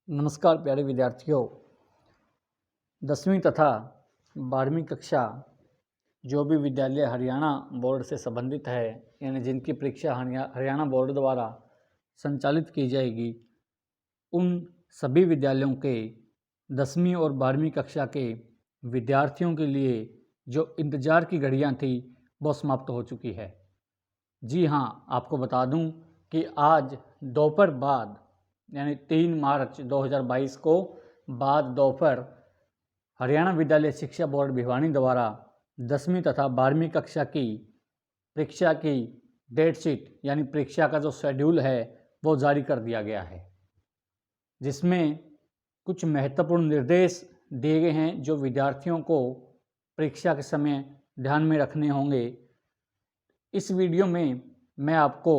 नमस्कार प्यारे विद्यार्थियों। 10वीं तथा 12वीं कक्षा जो भी विद्यालय हरियाणा बोर्ड से संबंधित है, यानी जिनकी परीक्षा हरियाणा बोर्ड द्वारा संचालित की जाएगी, उन सभी विद्यालयों के 10वीं और 12वीं कक्षा के विद्यार्थियों के लिए जो इंतज़ार की घड़ियां थी वो समाप्त हो चुकी है। जी हाँ, आपको बता दूं कि आज दोपहर बाद यानी 3 मार्च 2022 को बाद दोपहर हरियाणा विद्यालय शिक्षा बोर्ड भिवानी द्वारा 10वीं तथा 12वीं कक्षा की परीक्षा की डेट शीट यानी परीक्षा का जो शेड्यूल है वो जारी कर दिया गया है, जिसमें कुछ महत्वपूर्ण निर्देश दिए गए हैं जो विद्यार्थियों को परीक्षा के समय ध्यान में रखने होंगे। इस वीडियो में मैं आपको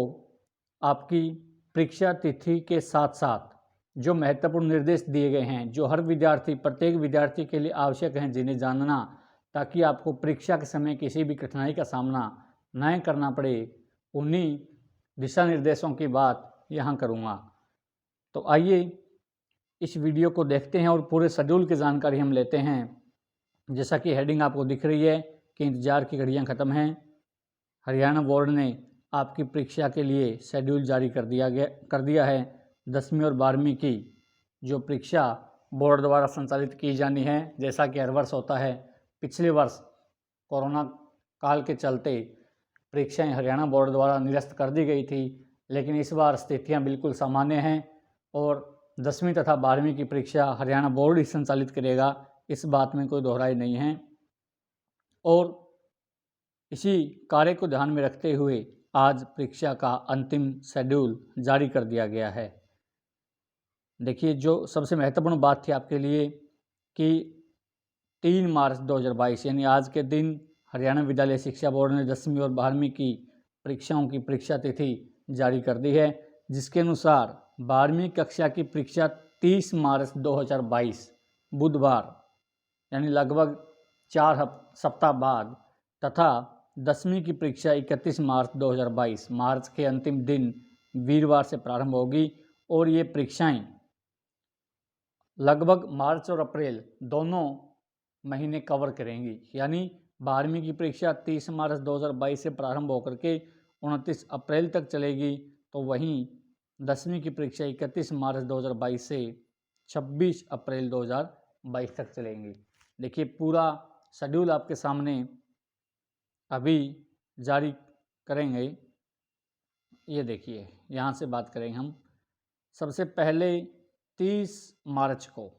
आपकी परीक्षा तिथि के साथ साथ जो महत्वपूर्ण निर्देश दिए गए हैं, जो हर विद्यार्थी प्रत्येक विद्यार्थी के लिए आवश्यक हैं, जिन्हें जानना, ताकि आपको परीक्षा के समय किसी भी कठिनाई का सामना न करना पड़े, उन्हीं दिशा निर्देशों की बात यहाँ करूँगा। तो आइए इस वीडियो को देखते हैं और पूरे शेड्यूल की जानकारी हम लेते हैं। जैसा कि हेडिंग आपको दिख रही है कि इंतज़ार की घड़ियाँ ख़त्म हैं। हरियाणा बोर्ड ने आपकी परीक्षा के लिए शेड्यूल जारी कर दिया है। 10वीं और 12वीं की जो परीक्षा बोर्ड द्वारा संचालित की जानी है, जैसा कि हर वर्ष होता है। पिछले वर्ष कोरोना काल के चलते परीक्षाएं हरियाणा बोर्ड द्वारा निरस्त कर दी गई थी, लेकिन इस बार स्थितियां बिल्कुल सामान्य हैं और 10वीं तथा 12वीं की परीक्षा हरियाणा बोर्ड ही संचालित करेगा, इस बात में कोई दोहराई नहीं है। और इसी कार्य को ध्यान में रखते हुए आज परीक्षा का अंतिम शेड्यूल जारी कर दिया गया है। देखिए, जो सबसे महत्वपूर्ण बात थी आपके लिए कि 3 मार्च 2022 यानी आज के दिन हरियाणा विद्यालय शिक्षा बोर्ड ने 10वीं और 12वीं की परीक्षाओं की परीक्षा तिथि जारी कर दी है, जिसके अनुसार 12वीं कक्षा की परीक्षा 30 मार्च 2022 बुधवार यानी लगभग 4 सप्ताह बाद तथा 10वीं की परीक्षा 31 मार्च 2022 मार्च के अंतिम दिन वीरवार से प्रारंभ होगी और ये परीक्षाएं लगभग मार्च और अप्रैल दोनों महीने कवर करेंगी। यानी 12वीं की परीक्षा 30 मार्च 2022 से प्रारंभ होकर के 29 अप्रैल तक चलेगी, तो वहीं 10वीं की परीक्षा 31 मार्च 2022 से 26 अप्रैल 2022 तक चलेंगी। देखिए, पूरा शेड्यूल आपके सामने अभी जारी करेंगे। ये देखिए, यहाँ से बात करेंगे हम। सबसे पहले 30 मार्च को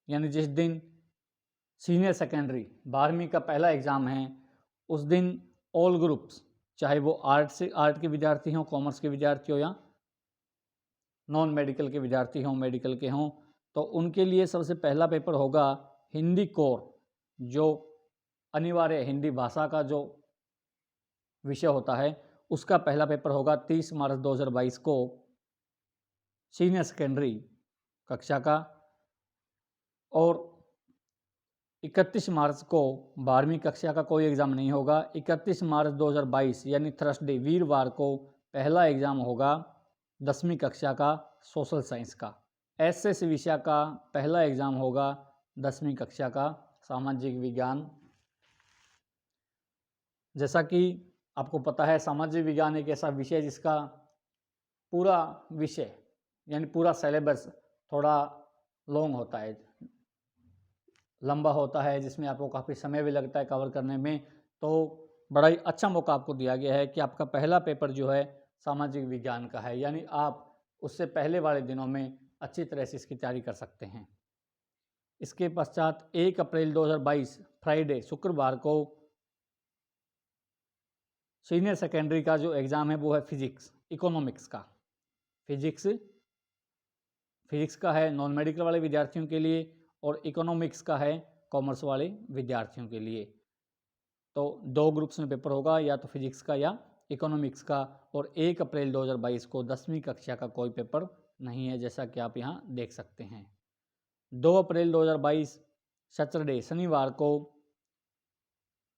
यानी जिस दिन सीनियर सेकेंडरी 12वीं का पहला एग्ज़ाम है, उस दिन ऑल ग्रुप्स, चाहे वो आर्ट के विद्यार्थी हों, कॉमर्स के विद्यार्थी हों या नॉन मेडिकल के विद्यार्थी हों, मेडिकल के हों, तो उनके लिए सबसे पहला पेपर होगा हिंदी कोर, जो अनिवार्य हिंदी भाषा का जो विषय होता है उसका पहला पेपर होगा 30 मार्च 2022 को सीनियर सेकेंडरी कक्षा का। और 31 मार्च को 12वीं कक्षा का कोई एग्ज़ाम नहीं होगा। 31 मार्च 2022 यानी थर्सडे वीरवार को पहला एग्ज़ाम होगा 10वीं कक्षा का सोशल साइंस का। एसएस विषय का पहला एग्ज़ाम होगा 10वीं कक्षा का सामाजिक विज्ञान। जैसा कि आपको पता है, सामाजिक विज्ञान एक ऐसा विषय जिसका पूरा विषय यानी पूरा सिलेबस थोड़ा लॉन्ग होता है, लंबा होता है, जिसमें आपको काफ़ी समय भी लगता है कवर करने में। तो बड़ा ही अच्छा मौका आपको दिया गया है कि आपका पहला पेपर जो है सामाजिक विज्ञान का है, यानी आप उससे पहले वाले दिनों में अच्छी तरह से इसकी तैयारी कर सकते हैं। इसके पश्चात 1 अप्रैल 2022 फ्राइडे शुक्रवार को सीनियर सेकेंडरी का जो एग्ज़ाम है वो है फिजिक्स इकोनॉमिक्स का। फिजिक्स का है नॉन मेडिकल वाले विद्यार्थियों के लिए और इकोनॉमिक्स का है कॉमर्स वाले विद्यार्थियों के लिए। तो 2 ग्रुप्स में पेपर होगा, या तो फिजिक्स का या इकोनॉमिक्स का। और 1 अप्रैल 2022 को 10वीं कक्षा का कोई पेपर नहीं है, जैसा कि आप यहाँ देख सकते हैं। 2 अप्रैल 2022 सैटरडे शनिवार को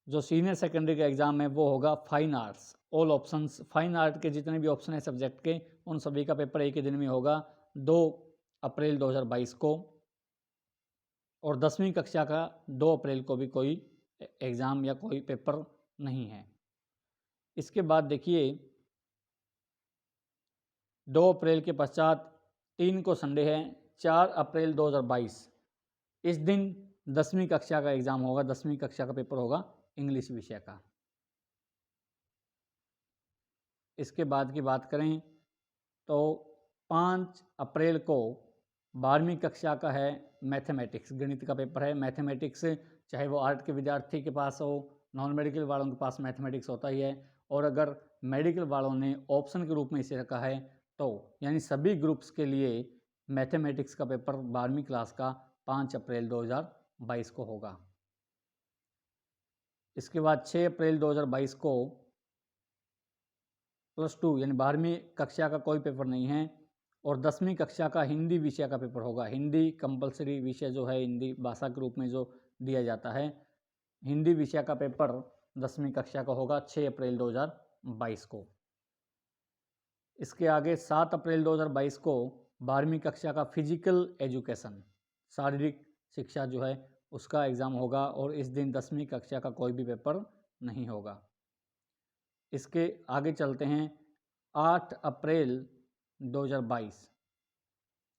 जो सीनियर सेकेंडरी का एग्ज़ाम है वो होगा fine arts. All options fine art के जितने भी ऑप्शन हैं सब्जेक्ट के, उन सभी का पेपर एक ही दिन में होगा। 2 अप्रैल 2022 को, और 10वीं कक्षा का 2 अप्रैल को भी कोई एग्ज़ाम या कोई पेपर नहीं है। इसके बाद देखिए 2 अप्रैल के पश्चात 3 को संडे है, 4 अप्रैल 2022। इस दिन 10वीं कक्षा का एग्ज़ाम होगा, 10वीं कक्षा का पेपर होगा इंग्लिश विषय का। इसके बाद की बात करें तो 5 अप्रैल को 12वीं कक्षा का है मैथमेटिक्स, गणित का पेपर है। मैथमेटिक्स चाहे वो आर्ट के विद्यार्थी के पास हो, नॉन मेडिकल वालों के पास मैथमेटिक्स होता ही है, और अगर मेडिकल वालों ने ऑप्शन के रूप में इसे रखा है तो यानी सभी ग्रुप्स के लिए मैथमेटिक्स का पेपर 12वीं क्लास का 5 अप्रैल 2022 को होगा। इसके बाद 6 अप्रैल 2022 को +2 यानी 12वीं कक्षा का कोई पेपर नहीं है, और 10वीं कक्षा का हिंदी विषय का पेपर होगा। हिंदी कंपलसरी विषय जो है, हिंदी भाषा के रूप में जो दिया जाता है, हिंदी विषय का पेपर 10वीं कक्षा का होगा 6 अप्रैल 2022 को। इसके आगे 7 अप्रैल 2022 को 12वीं कक्षा का फिजिकल एजुकेशन, शारीरिक शिक्षा जो है उसका एग्ज़ाम होगा, और इस दिन 10वीं कक्षा का कोई भी पेपर नहीं होगा। इसके आगे चलते हैं 8 अप्रैल 2022,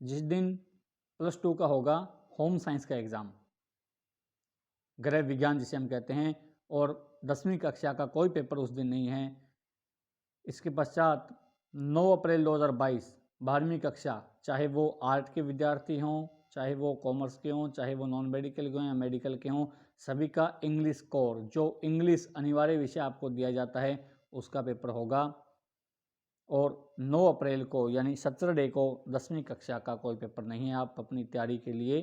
जिस दिन +2 का होगा होम साइंस का एग्ज़ाम, गृह विज्ञान जिसे हम कहते हैं, और 10वीं कक्षा का कोई पेपर उस दिन नहीं है। इसके पश्चात 9 अप्रैल 2022 12वीं कक्षा, चाहे वो आर्ट के विद्यार्थी हों, चाहे वो कॉमर्स के हों, चाहे वो नॉन मेडिकल के हों या मेडिकल के हों, सभी का इंग्लिश कोर, जो इंग्लिश अनिवार्य विषय आपको दिया जाता है, उसका पेपर होगा। और 9 अप्रैल को यानी सैटरडे को 10वीं कक्षा का कोई पेपर नहीं है। आप अपनी तैयारी के लिए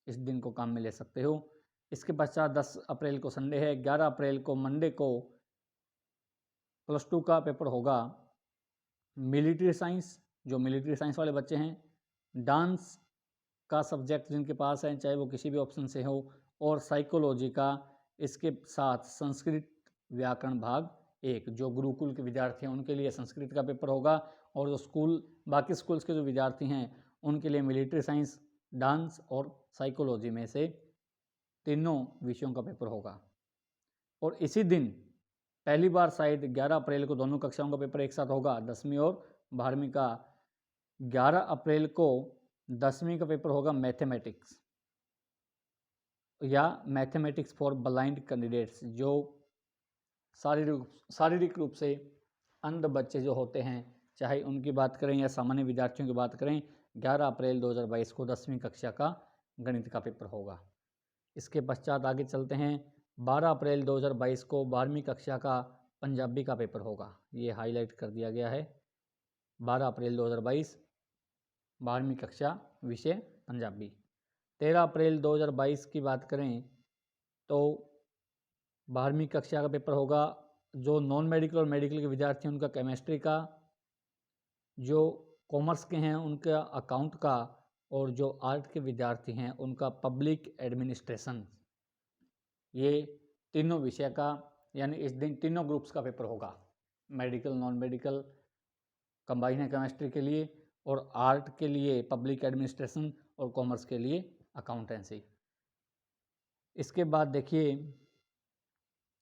इस दिन को काम में ले सकते हो। इसके पश्चात 10 अप्रैल को संडे है, 11 अप्रैल को मंडे को +2 का पेपर होगा मिलिट्री साइंस, जो मिलिट्री साइंस वाले बच्चे हैं, डांस का सब्जेक्ट जिनके पास है, चाहे वो किसी भी ऑप्शन से हो, और साइकोलॉजी का, इसके साथ संस्कृत व्याकरण भाग 1, जो गुरुकुल के विद्यार्थी हैं उनके लिए संस्कृत का पेपर होगा, और जो बाकी स्कूल्स के जो विद्यार्थी हैं उनके लिए मिलिट्री साइंस, डांस और साइकोलॉजी में से तीनों विषयों का पेपर होगा। और इसी दिन पहली बार शायद 11 अप्रैल को दोनों कक्षाओं का पेपर एक साथ होगा, 10वीं और 12वीं का। 11 अप्रैल को 10वीं का पेपर होगा मैथमेटिक्स, या मैथमेटिक्स फॉर ब्लाइंड कैंडिडेट्स, जो शारीरिक रूप से अंध बच्चे जो होते हैं, चाहे उनकी बात करें या सामान्य विद्यार्थियों की बात करें, 11 अप्रैल 2022 को 10वीं कक्षा का गणित का पेपर होगा। इसके पश्चात आगे चलते हैं, 12 अप्रैल 2022 को 12वीं कक्षा का पंजाबी का पेपर होगा। ये हाईलाइट कर दिया गया है, 12 अप्रैल 2022 12वीं कक्षा विषय पंजाबी। 13 अप्रैल 2022 की बात करें तो 12वीं कक्षा का पेपर होगा। जो नॉन मेडिकल और मेडिकल के विद्यार्थी हैं उनका केमिस्ट्री का, जो कॉमर्स के हैं उनका अकाउंट का, और जो आर्ट के विद्यार्थी हैं उनका पब्लिक एडमिनिस्ट्रेशन। ये तीनों विषय का, यानी इस दिन तीनों ग्रुप्स का पेपर होगा, मेडिकल, नॉन मेडिकल कंबाइन है केमिस्ट्री के लिए, और आर्ट के लिए पब्लिक एडमिनिस्ट्रेशन, और कॉमर्स के लिए अकाउंटेंसी। इसके बाद देखिए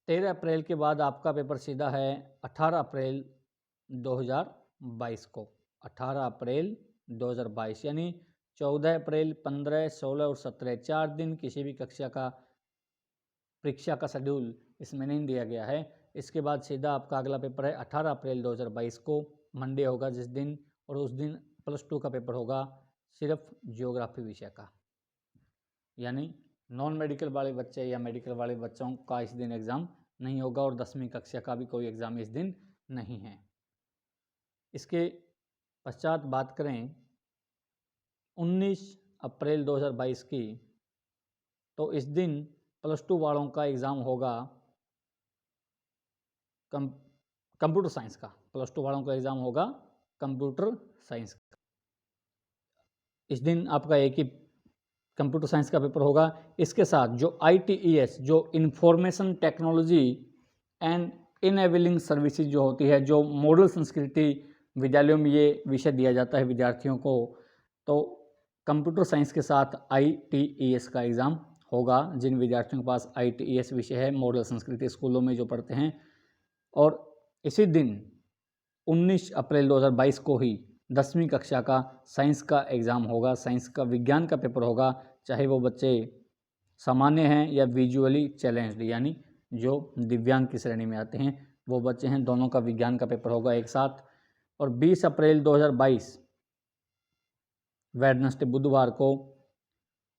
13 अप्रैल के बाद आपका पेपर सीधा है 18 अप्रैल 2022 को। 18 अप्रैल 2022 यानी 14 अप्रैल, 15, 16 और 17 4 दिन किसी भी कक्षा का परीक्षा का शेड्यूल इसमें नहीं दिया गया है। इसके बाद सीधा आपका अगला पेपर है 18 अप्रैल 2022 को, मंडे होगा जिस दिन, और उस दिन +2 का पेपर होगा सिर्फ जियोग्राफी विषय का। यानी नॉन मेडिकल वाले बच्चे या मेडिकल वाले बच्चों का इस दिन एग्ज़ाम नहीं होगा, और 10वीं कक्षा का भी कोई एग्ज़ाम इस दिन नहीं है। इसके पश्चात बात करें 19 अप्रैल 2022 की, तो इस दिन +2 वालों का एग्ज़ाम होगा कंप्यूटर साइंस का। +2 वालों का एग्ज़ाम होगा कंप्यूटर साइंस का। इस दिन आपका एक ही कंप्यूटर साइंस का पेपर होगा। इसके साथ जो ITES, जो information technology and enabling services जो होती है, जो मॉडल संस्कृति विद्यालयों में ये विषय दिया जाता है विद्यार्थियों को, तो कंप्यूटर साइंस के साथ ITES का एग्ज़ाम होगा जिन विद्यार्थियों के पास ITES विषय है, मॉडल संस्कृति स्कूलों में जो पढ़ते हैं। और इसी दिन 19 अप्रैल 2022 को ही 10वीं कक्षा का साइंस का एग्ज़ाम होगा, साइंस का विज्ञान का पेपर होगा, चाहे वो बच्चे सामान्य हैं या विजुअली चैलेंज्ड यानी जो दिव्यांग की श्रेणी में आते हैं वो बच्चे हैं, दोनों का विज्ञान का पेपर होगा एक साथ। और 20 अप्रैल 2022 वेडनेसडे बुधवार को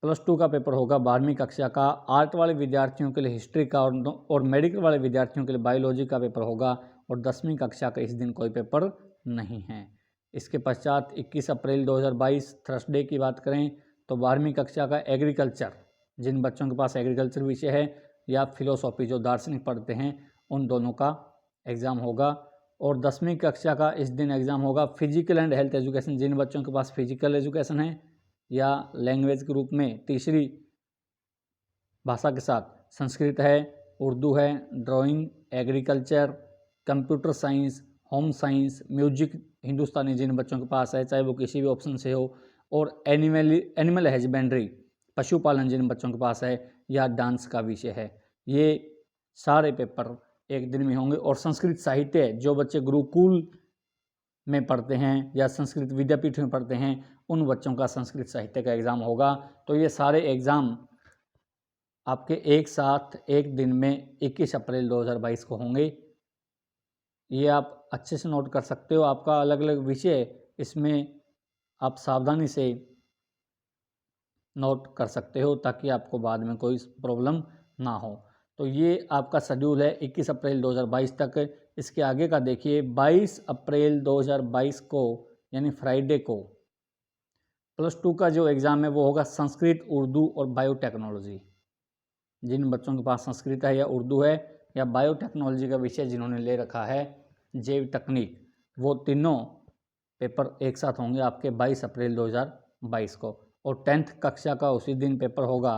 +2 का पेपर होगा 12वीं कक्षा का। आर्ट वाले विद्यार्थियों के लिए हिस्ट्री का और मेडिकल वाले विद्यार्थियों के लिए बायोलॉजी का पेपर होगा। और 10वीं कक्षा का इस दिन कोई पेपर नहीं है। इसके पश्चात 21 अप्रैल 2022 थर्सडे की बात करें तो 12वीं कक्षा का एग्रीकल्चर, जिन बच्चों के पास एग्रीकल्चर विषय है या फिलोसॉफी जो दार्शनिक पढ़ते हैं, उन दोनों का एग्ज़ाम होगा। और 10वीं कक्षा का इस दिन एग्ज़ाम होगा फिजिकल एंड हेल्थ एजुकेशन, जिन बच्चों के पास फिजिकल एजुकेशन है या लैंग्वेज के रूप में तीसरी भाषा के साथ संस्कृत है, उर्दू है, drawing, agriculture, computer science, home science, music Hindustani जिन बच्चों के पास है, चाहे वो किसी भी ऑप्शन से हो, और एनिमल हस्बेंड्री पशुपालन जिन बच्चों के पास है, या डांस का विषय है, ये सारे पेपर एक दिन में होंगे। और संस्कृत साहित्य जो बच्चे गुरुकुल में पढ़ते हैं या संस्कृत विद्यापीठ में पढ़ते हैं, उन बच्चों का संस्कृत साहित्य का एग्ज़ाम होगा। तो ये सारे एग्ज़ाम आपके एक साथ एक दिन में 21 अप्रैल 2022 को होंगे। ये आप अच्छे से नोट कर सकते हो। आपका अलग अलग विषय इसमें आप सावधानी से नोट कर सकते हो ताकि आपको बाद में कोई प्रॉब्लम ना हो। तो ये आपका शेड्यूल है 21 अप्रैल 2022 तक। इसके आगे का देखिए 22 अप्रैल 2022 को यानी फ्राइडे को +2 का जो एग्ज़ाम है वो होगा संस्कृत, उर्दू और बायोटेक्नोलॉजी। जिन बच्चों के पास संस्कृत है या उर्दू है या बायोटेक्नोलॉजी का विषय जिन्होंने ले रखा है, जैव तकनीक, वो तीनों पेपर एक साथ होंगे आपके 22 अप्रैल 2022 को। और 10th कक्षा का उसी दिन पेपर होगा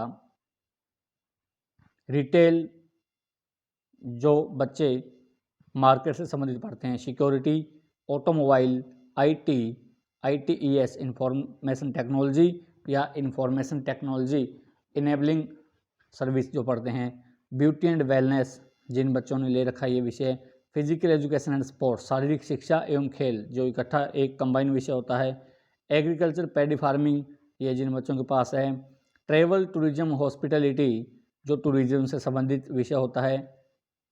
रिटेल, जो बच्चे मार्केट से संबंधित पढ़ते हैं, security, automobile, ITES information technology या इंफॉर्मेशन टेक्नोलॉजी इनेबलिंग सर्विस जो पढ़ते हैं, ब्यूटी एंड वेलनेस जिन बच्चों ने ले रखा है ये विषय, फिजिकल एजुकेशन एंड स्पोर्ट्स शारीरिक शिक्षा एवं खेल जो इकट्ठा एक कंबाइन विषय होता है, एग्रीकल्चर, पैडी फार्मिंग ये जिन बच्चों के पास है, ट्रैवल, टूरिज्म, हॉस्पिटलिटी जो टूरिज्म से संबंधित विषय होता है,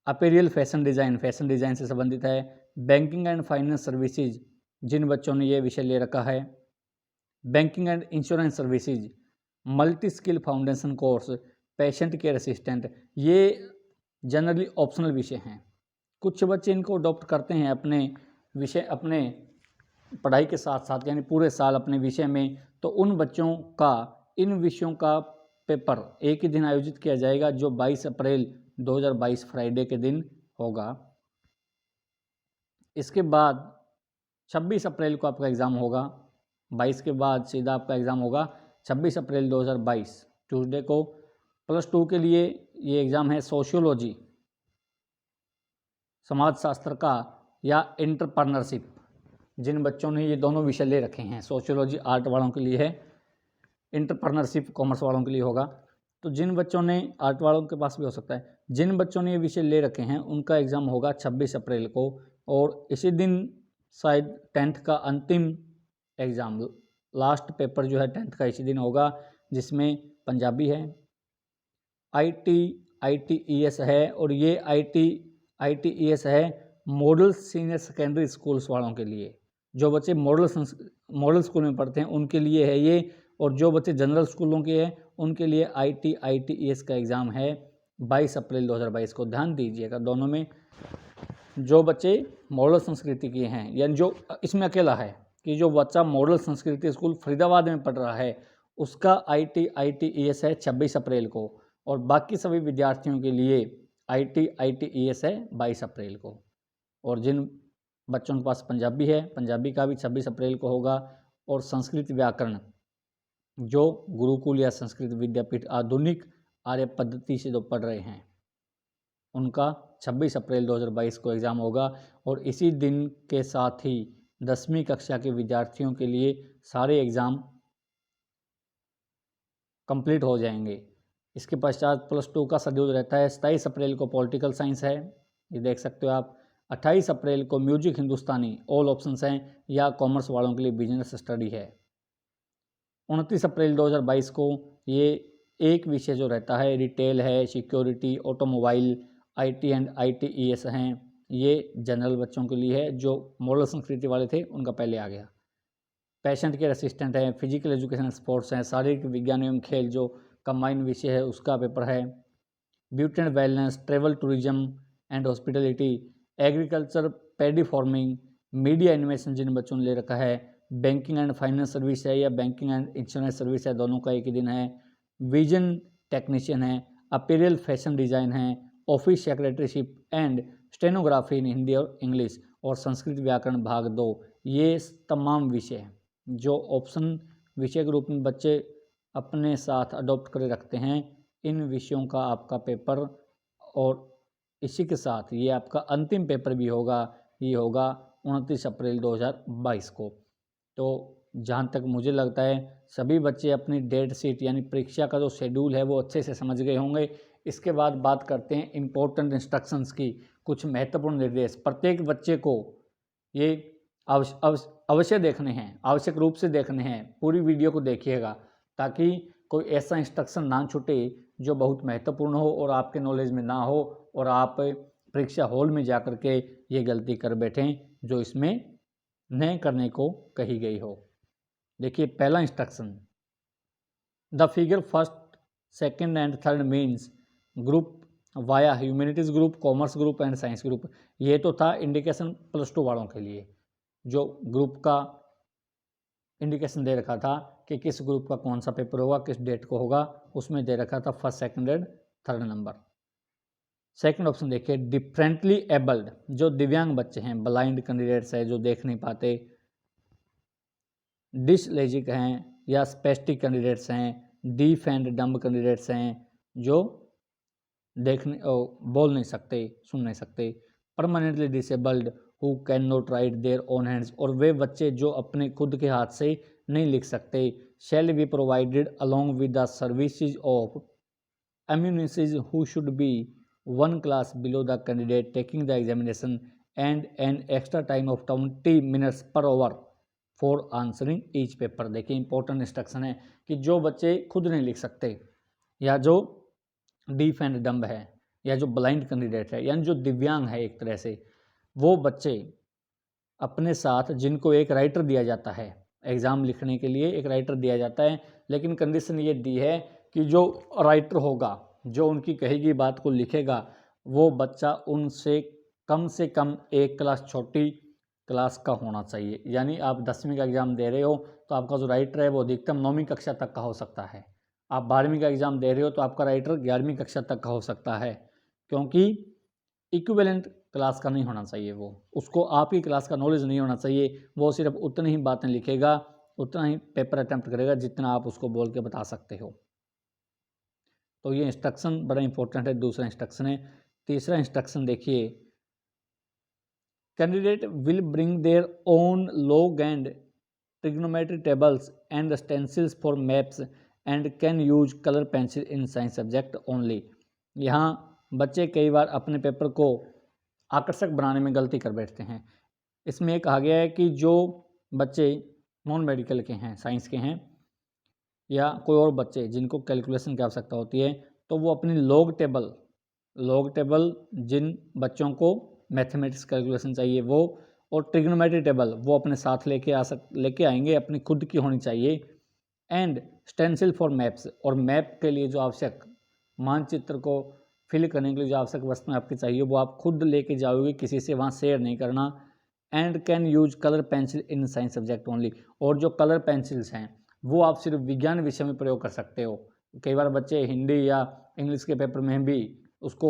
अपीरियल, फैशन डिज़ाइन से संबंधित है, बैंकिंग एंड फाइनेंस सर्विसेज जिन बच्चों ने ये विषय ले रखा है, banking and insurance services, multi skill foundation course, patient care assistant, ये जनरली ऑप्शनल विषय हैं। कुछ बच्चे इनको अडॉप्ट करते हैं अपने विषय, अपने पढ़ाई के साथ साथ यानी पूरे साल अपने विषय में। तो उन बच्चों का इन विषयों का पेपर एक ही दिन आयोजित किया जाएगा जो 22 अप्रैल 2022 फ्राइडे के दिन होगा। इसके बाद 26 अप्रैल को आपका एग्ज़ाम होगा। 22 के बाद सीधा आपका एग्ज़ाम होगा 26 अप्रैल 2022 ट्यूसडे को। +2 के लिए ये एग्ज़ाम है सोशियोलॉजी, समाजशास्त्र का, या एंटरप्रेन्योरशिप जिन बच्चों ने ये दोनों विषय ले रखे हैं। सोशियोलॉजी आर्ट वालों के लिए है, एंटरप्रेन्योरशिप कॉमर्स वालों के लिए होगा। तो जिन बच्चों ने, आर्ट वालों के पास भी हो सकता है, जिन बच्चों ने ये विषय ले रखे हैं उनका एग्ज़ाम होगा 26 अप्रैल को। और इसी दिन शायद 10th का अंतिम एग्ज़ाम, लास्ट पेपर जो है 10th का इसी दिन होगा, जिसमें पंजाबी है, ITES है, और ये ITES है मॉडल सीनियर सेकेंडरी स्कूल्स वालों के लिए। जो बच्चे मॉडल स्कूल में पढ़ते हैं उनके लिए है ये, और जो बच्चे जनरल स्कूलों के हैं उनके लिए ITES का एग्ज़ाम है 22 अप्रैल 2022 को। ध्यान दीजिएगा दोनों में। जो बच्चे मॉडल संस्कृति के हैं, यानी जो इसमें अकेला है कि जो बच्चा मॉडल संस्कृति स्कूल फरीदाबाद में पढ़ रहा है उसका ITES है 26 अप्रैल को, और बाकी सभी विद्यार्थियों के लिए ITES है 22 अप्रैल को। और जिन बच्चों के पास पंजाबी है, पंजाबी का भी 26 अप्रैल को होगा। और संस्कृत व्याकरण जो गुरुकुल या संस्कृत विद्यापीठ आधुनिक आर्य पद्धति से जो पढ़ रहे हैं उनका 26 अप्रैल 2022 को एग्ज़ाम होगा। और इसी दिन के साथ ही 10वीं कक्षा के विद्यार्थियों के लिए सारे एग्ज़ाम कंप्लीट हो जाएंगे। इसके पश्चात +2 का शेड्यूल रहता है। 27 अप्रैल को पॉलिटिकल साइंस है, ये देख सकते हो आप। 28 अप्रैल को म्यूजिक हिंदुस्तानी ऑल ऑप्शंस हैं, या कॉमर्स वालों के लिए बिजनेस स्टडी है। 29 अप्रैल 2022 को ये एक विषय जो रहता है रिटेल है, security, automobile, IT and ITES हैं, ये जनरल बच्चों के लिए है। जो मॉडल संस्कृति वाले थे उनका पहले आ गया। पेशेंट केयर असिस्टेंट है, फिजिकल एजुकेशन स्पोर्ट्स हैं, शारीरिक विज्ञान एवं खेल जो कंबाइंड विषय है उसका पेपर है। Beauty and wellness, travel tourism and hospitality, agriculture, paddy farming, media animation जिन बच्चों ने ले रखा है, बैंकिंग एंड फाइनेंस सर्विस है या बैंकिंग एंड इंश्योरेंस सर्विस है, दोनों का एक ही दिन है। विजन टेक्नीशियन है, अपीरियल फैशन डिज़ाइन है, ऑफिस सेक्रेटरीशिप एंड स्टेनोग्राफी इन हिंदी और इंग्लिश, और संस्कृत व्याकरण भाग 2। ये तमाम विषय हैं जो ऑप्शन विषय के रूप में बच्चे अपने साथ अडॉप्ट कर रखते हैं। इन विषयों का आपका पेपर, और इसी के साथ ये आपका अंतिम पेपर भी होगा, ये होगा 29 अप्रैल 2022 को। तो जहाँ तक मुझे लगता है सभी बच्चे अपनी डेट शीट यानी परीक्षा का जो शेड्यूल है वो अच्छे से समझ गए होंगे। इसके बाद बात करते हैं इम्पोर्टेंट इंस्ट्रक्शंस की। कुछ महत्वपूर्ण निर्देश प्रत्येक बच्चे को ये अवश्य देखने हैं, आवश्यक रूप से देखने हैं। पूरी वीडियो को देखिएगा ताकि कोई ऐसा इंस्ट्रक्शन ना छूटे जो बहुत महत्वपूर्ण हो और आपके नॉलेज में ना हो, और आप परीक्षा हॉल में जाकर के ये गलती कर बैठें जो इसमें न करने को कही गई हो। देखिए पहला instruction, the figure first, second and third means group via humanities group, commerce group and science group. ये तो था इंडिकेशन +2 वालों के लिए, जो ग्रुप का इंडिकेशन दे रखा था कि किस ग्रुप का कौन सा पेपर होगा, किस डेट को होगा, उसमें दे रखा था first, second and third number. Second option देखिए, डिफरेंटली एबल्ड, जो दिव्यांग बच्चे हैं, ब्लाइंड कैंडिडेट्स है जो देख नहीं पाते, डिसलेजिक हैं या स्पेस्टिक कैंडिडेट्स हैं, डीफ एंड डम्ब कैंडिडेट्स हैं जो देखने बोल नहीं सकते, सुन नहीं सकते, permanently disabled who can not right their own hands, और वे बच्चे जो अपने खुद के हाथ से नहीं लिख सकते, shall be provided along with the services of amenities who should be 1 class below the candidate taking the examination and an extra time of 20 minutes per hour for answering each paper। देखिए important instruction है कि जो बच्चे खुद नहीं लिख सकते, या जो डीफ एंड डम्ब है, या जो ब्लाइंड कैंडिडेट है, यानी जो दिव्यांग है एक तरह से, वो बच्चे अपने साथ, जिनको एक राइटर दिया जाता है, एग्ज़ाम लिखने के लिए एक राइटर दिया जाता है, लेकिन कंडीशन ये दी है कि जो राइटर होगा, जो उनकी कही गई बात को लिखेगा, वो बच्चा उनसे कम 1 क्लास छोटी क्लास का होना चाहिए। यानी आप 10वीं का एग्ज़ाम दे रहे हो तो आपका जो राइटर है वो अधिकतम 9वीं कक्षा तक का हो सकता है। आप 12वीं का एग्ज़ाम दे रहे हो तो आपका राइटर 11वीं कक्षा तक का हो सकता है, क्योंकि इक्विवेलेंट क्लास का नहीं होना चाहिए। वो उसको आपकी क्लास का नॉलेज नहीं होना चाहिए। वो सिर्फ उतनी ही बातें लिखेगा, उतना ही पेपर अटैम्प्ट करेगा जितना आप उसको बोल के बता सकते हो। तो ये इंस्ट्रक्शन बड़ा इंपॉर्टेंट है। दूसरा इंस्ट्रक्शन है। तीसरा इंस्ट्रक्शन देखिए, candidate will bring their own log and trigonometry tables and stencils for maps and can use colour pencil in science subject only. यहाँ बच्चे कई बार अपने पेपर को आकर्षक बनाने में गलती कर बैठते हैं। इसमें कहा गया है कि जो बच्चे नॉन मेडिकल के हैं, साइंस के हैं, या कोई और बच्चे जिनको कैलकुलेशन की आवश्यकता होती है, तो वो अपनी लॉग टेबल जिन बच्चों को मैथमेटिक्स कैलकुलेशन चाहिए वो, और ट्रिग्नोमेट्री टेबल वो अपने साथ लेके आएंगे, अपनी खुद की होनी चाहिए, एंड स्टेंसिल फॉर मैप्स, और मैप के लिए जो आवश्यक मानचित्र को फिल करने के लिए जो आवश्यक वस्तुएं आपकी चाहिए वो आप खुद लेके जाओगे, किसी से वहाँ शेयर नहीं करना। And can use colour pencil in science subject only, और जो कलर पेंसिल्स हैं वो आप सिर्फ विज्ञान विषय में प्रयोग कर सकते हो। कई बार बच्चे हिंदी या इंग्लिश के पेपर में भी उसको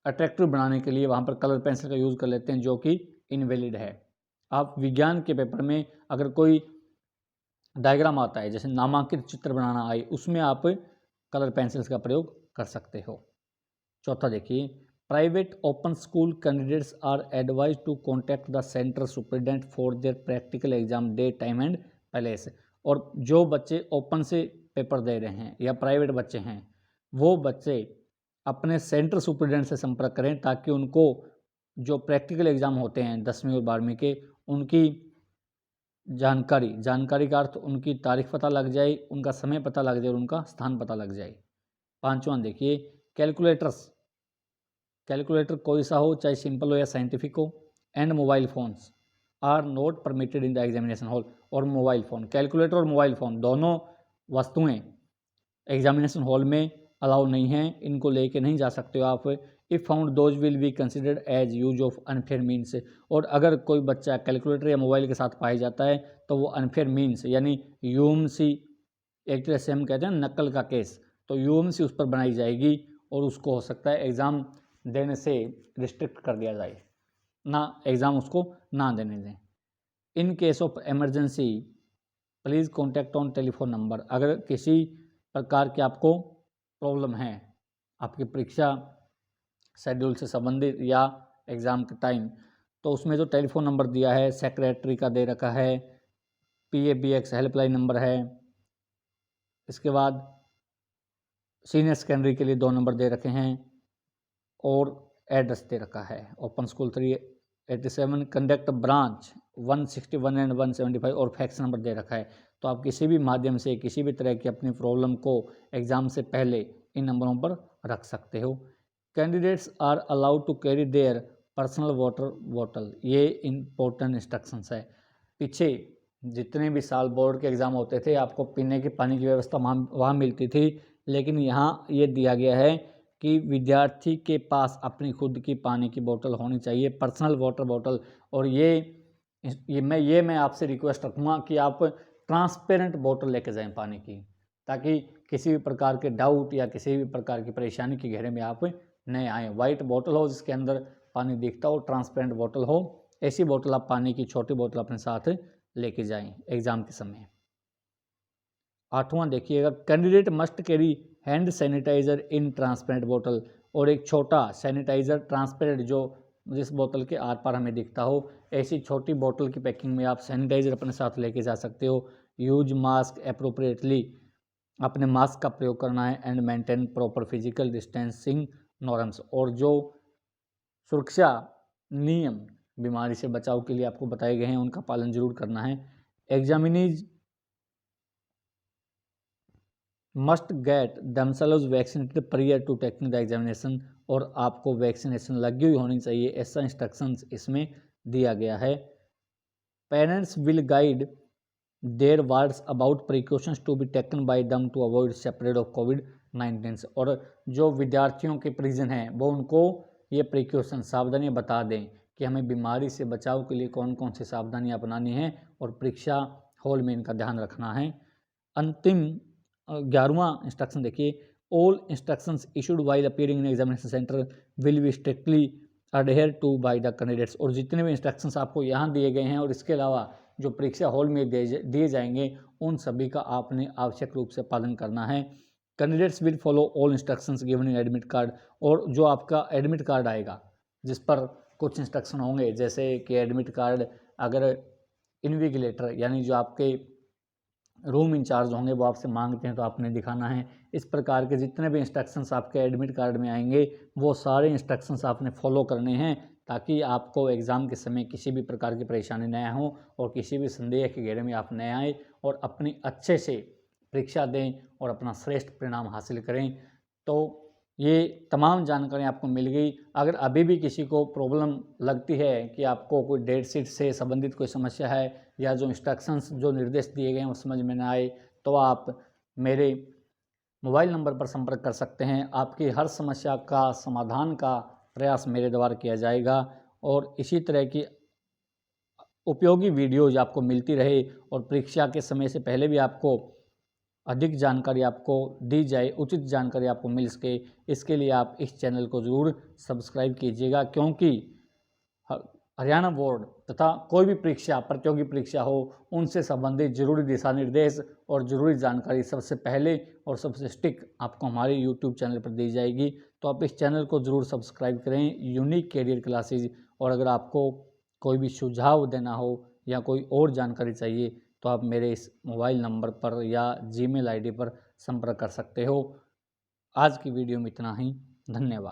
अट्रैक्टिव बनाने के लिए वहाँ पर कलर पेंसिल का यूज़ कर लेते हैं, जो कि इनवैलिड है। आप विज्ञान के पेपर में अगर कोई डायग्राम आता है, जैसे नामांकित चित्र बनाना आए, उसमें आप कलर पेंसिल्स का प्रयोग कर सकते हो। चौथा देखिए, private open school candidates are advise to contact the centre superintendent for their practical exam day, time and place. और जो बच्चे ओपन से पेपर दे रहे हैं या प्राइवेट बच्चे हैं, वो बच्चे अपने सेंटर सुपरिटेंडेंट से संपर्क करें ताकि उनको जो प्रैक्टिकल एग्ज़ाम होते हैं 10वीं और 12वीं के, उनकी जानकारी का अर्थ उनकी तारीख पता लग जाए, उनका समय पता लग जाए और उनका स्थान पता लग जाए। 5वां देखिए, कैलकुलेटर कोई सा हो, चाहे सिंपल हो या साइंटिफिक हो, and mobile phones are not permitted in the examination hall. और मोबाइल फ़ोन, कैलकुलेटर और मोबाइल फ़ोन दोनों वस्तुएं एग्जामिनेशन हॉल में अलाउ नहीं हैं, इनको लेके नहीं जा सकते हो आप। If found those will be considered as use of unfair means. और अगर कोई बच्चा कैलकुलेटर या मोबाइल के साथ पाया जाता है तो वो अनफेयर मीन्स यानी यूएमसी, एक तरह से हम कहते हैं नकल का केस, तो यूएमसी उस पर बनाई जाएगी और उसको हो सकता है एग्ज़ाम देने से रिस्ट्रिक्ट कर दिया जाए, ना एग्ज़ाम उसको ना देने दें। In case of emergency please contact on telephone number. अगर किसी प्रकार की आपको प्रॉब्लम है आपकी परीक्षा शेड्यूल से संबंधित या एग्ज़ाम के टाइम, तो उसमें जो टेलीफोन नंबर दिया है सेक्रेटरी का दे रखा है, PABX हेल्पलाइन नंबर है, इसके बाद सीनियर सेकेंडरी के लिए 2 नंबर दे रखे हैं और एड्रेस दे रखा है open school 387 conduct branch 161 and 175 और फैक्स नंबर दे रखा है। तो आप किसी भी माध्यम से किसी भी तरह की अपनी प्रॉब्लम को एग्ज़ाम से पहले इन नंबरों पर रख सकते हो। Candidates are allowed to carry their personal water bottle, ये इम्पोर्टेंट इंस्ट्रक्शंस है। पीछे जितने भी साल बोर्ड के एग्ज़ाम होते थे आपको पीने के पानी की व्यवस्था वहाँ मिलती थी, लेकिन यहाँ ये दिया गया है कि विद्यार्थी के पास अपनी खुद की पानी की बोतल होनी चाहिए, पर्सनल वाटर बॉटल। और मैं आपसे रिक्वेस्ट रखूँगा कि आप ट्रांसपेरेंट बोतल लेके जाएं पानी की, ताकि किसी भी प्रकार के डाउट या किसी भी प्रकार की परेशानी के घेरे में आप नहीं आएँ। वाइट बोतल हो जिसके अंदर पानी दिखता हो, ट्रांसपेरेंट बोतल हो, ऐसी बोतल आप पानी की छोटी बोतल अपने साथ लेके जाएं एग्ज़ाम के समय। 8वां देखिएगा, candidate must carry hand sanitiser in transparent बोतल। और एक छोटा सैनिटाइजर ट्रांसपेरेंट जो जिस बोतल के आर पार हमें दिखता हो, ऐसी छोटी बोतल की पैकिंग में आप सैनिटाइजर अपने साथ लेके जा सकते हो। यूज मास्क अप्रोप्रिएटली, अपने मास्क का प्रयोग करना है। And maintain proper physical distancing norms, और जो सुरक्षा नियम बीमारी से बचाव के लिए आपको बताए गए हैं उनका पालन जरूर करना है। Examinees must get themselves vaccinated prior to taking the examination, और आपको वैक्सीनेशन लगी हुई होनी चाहिए, ऐसा इंस्ट्रक्शंस इसमें दिया गया है। Parents will guide their wards about precautions to be taken by them to avoid spread of कोविड-19, और जो विद्यार्थियों के परिजन हैं वो उनको ये प्रिकॉशन सावधानियाँ बता दें कि हमें बीमारी से बचाव के लिए कौन कौन सी सावधानियाँ अपनानी हैं और परीक्षा हॉल में इनका ध्यान रखना है। अंतिम 11वां इंस्ट्रक्शन देखिए, all instructions issued while appearing in examination centre will be strictly adhere to by the candidates. और जितने भी इंस्ट्रक्शंस आपको यहाँ दिए गए हैं और इसके अलावा जो परीक्षा हॉल में दिए जाएंगे उन सभी का आपने आवश्यक रूप से पालन करना है। Candidates will follow all instructions given in admit card, और जो आपका एडमिट कार्ड आएगा जिस पर कुछ इंस्ट्रक्शन होंगे, जैसे कि एडमिट कार्ड अगर इन्विजिलेटर यानी जो आपके रूम इंचार्ज होंगे वो आपसे मांगते हैं तो आपने दिखाना है। इस प्रकार के जितने भी इंस्ट्रक्शंस आपके एडमिट कार्ड में आएंगे वो सारे इंस्ट्रक्शंस आपने फॉलो करने हैं, ताकि आपको एग्ज़ाम के समय किसी भी प्रकार की परेशानी न हो और किसी भी संदेह के घेरे में आप न आए और अपनी अच्छे से परीक्षा दें और अपना श्रेष्ठ परिणाम हासिल करें। तो ये तमाम जानकारी आपको मिल गई। अगर अभी भी किसी को प्रॉब्लम लगती है कि आपको कोई डेट शीट से संबंधित कोई समस्या है या जो इंस्ट्रक्शंस जो निर्देश दिए गए हैं वो समझ में ना आए, तो आप मेरे मोबाइल नंबर पर संपर्क कर सकते हैं। आपकी हर समस्या का समाधान का प्रयास मेरे द्वारा किया जाएगा और इसी तरह की उपयोगी वीडियोज आपको मिलती रहे और परीक्षा के समय से पहले भी आपको अधिक जानकारी आपको दी जाए, उचित जानकारी आपको मिल सके, इसके लिए आप इस चैनल को ज़रूर सब्सक्राइब कीजिएगा। क्योंकि हरियाणा बोर्ड तथा कोई भी परीक्षा प्रतियोगी परीक्षा हो उनसे संबंधित जरूरी दिशा निर्देश और ज़रूरी जानकारी सबसे पहले और सबसे स्टिक आपको हमारे यूट्यूब चैनल पर दी जाएगी। तो आप इस चैनल को ज़रूर सब्सक्राइब करें, यूनिक कैरियर क्लासेज। और अगर आपको कोई भी सुझाव देना हो या कोई और जानकारी चाहिए तो आप मेरे इस मोबाइल नंबर पर या जीमेल आईडी पर संपर्क कर सकते हो। आज की वीडियो में इतना ही। धन्यवाद।